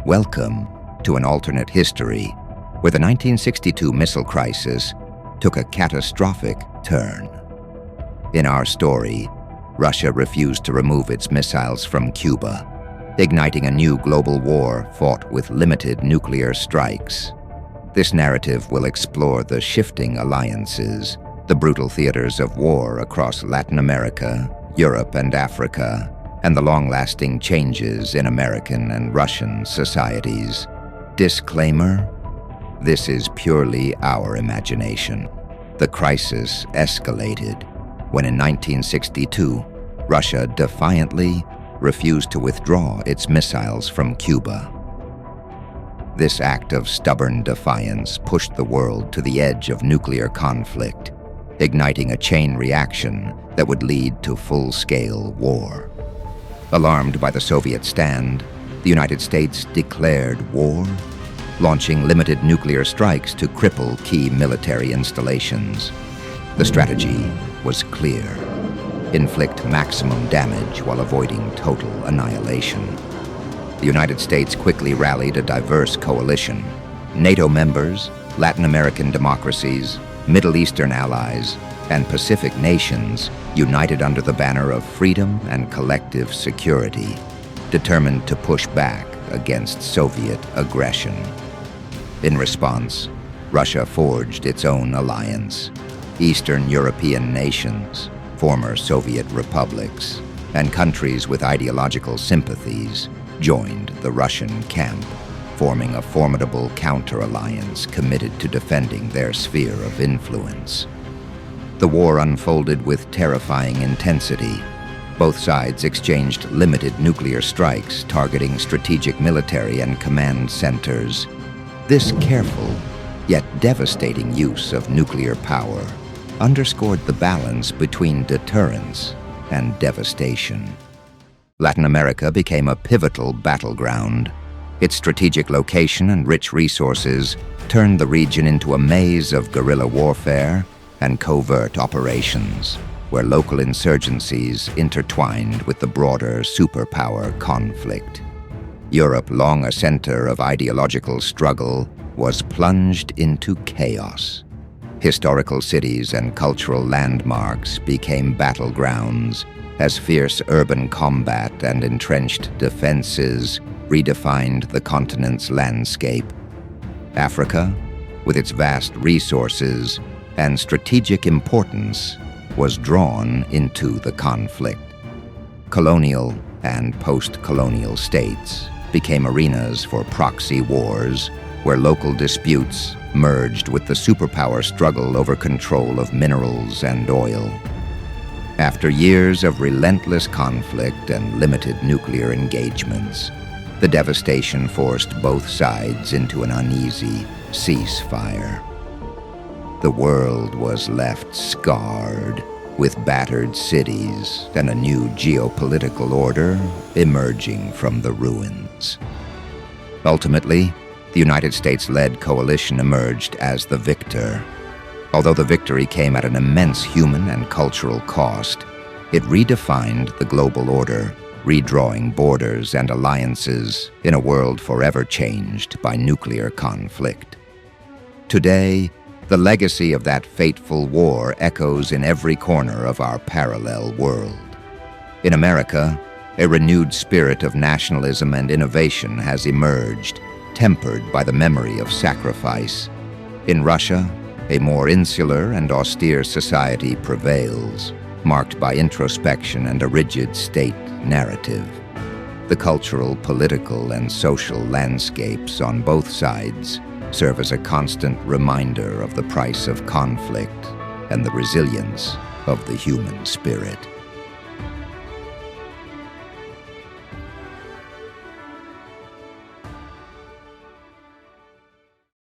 Welcome to an alternate history where the 1962 missile crisis took a catastrophic turn. In our story, Russia refused to remove its missiles from Cuba, igniting a new global war fought with limited nuclear strikes. This narrative will explore the shifting alliances, the brutal theaters of war across Latin America, Europe, and Africa, and the long-lasting changes in American and Russian societies. Disclaimer: this is purely our imagination. The crisis escalated when in 1962, Russia defiantly refused to withdraw its missiles from Cuba. This act of stubborn defiance pushed the world to the edge of nuclear conflict, igniting a chain reaction that would lead to full-scale war. Alarmed by the Soviet stand, the United States declared war, launching limited nuclear strikes to cripple key military installations. The strategy was clear: inflict maximum damage while avoiding total annihilation. The United States quickly rallied a diverse coalition: NATO members, Latin American democracies, Middle Eastern allies, and Pacific nations united under the banner of freedom and collective security, determined to push back against Soviet aggression. In response, Russia forged its own alliance. Eastern European nations, former Soviet republics, and countries with ideological sympathies joined the Russian camp, forming a formidable counter-alliance committed to defending their sphere of influence. The war unfolded with terrifying intensity. Both sides exchanged limited nuclear strikes targeting strategic military and command centers. This careful, yet devastating use of nuclear power underscored the balance between deterrence and devastation. Latin America became a pivotal battleground. Its strategic location and rich resources turned the region into a maze of guerrilla warfare and covert operations, where local insurgencies intertwined with the broader superpower conflict. Europe, long a center of ideological struggle, was plunged into chaos. Historical cities and cultural landmarks became battlegrounds as fierce urban combat and entrenched defenses redefined the continent's landscape. Africa, with its vast resources and strategic importance, was drawn into the conflict. Colonial and post-colonial states became arenas for proxy wars, where local disputes merged with the superpower struggle over control of minerals and oil. After years of relentless conflict and limited nuclear engagements, the devastation forced both sides into an uneasy ceasefire. The world was left scarred, with battered cities and a new geopolitical order emerging from the ruins. Ultimately, the United States-led coalition emerged as the victor. Although the victory came at an immense human and cultural cost, it redefined the global order, redrawing borders and alliances in a world forever changed by nuclear conflict. Today, the legacy of that fateful war echoes in every corner of our parallel world. In America, a renewed spirit of nationalism and innovation has emerged, tempered by the memory of sacrifice. In Russia, a more insular and austere society prevails, marked by introspection and a rigid state narrative. The cultural, political, and social landscapes on both sides serve as a constant reminder of the price of conflict and the resilience of the human spirit.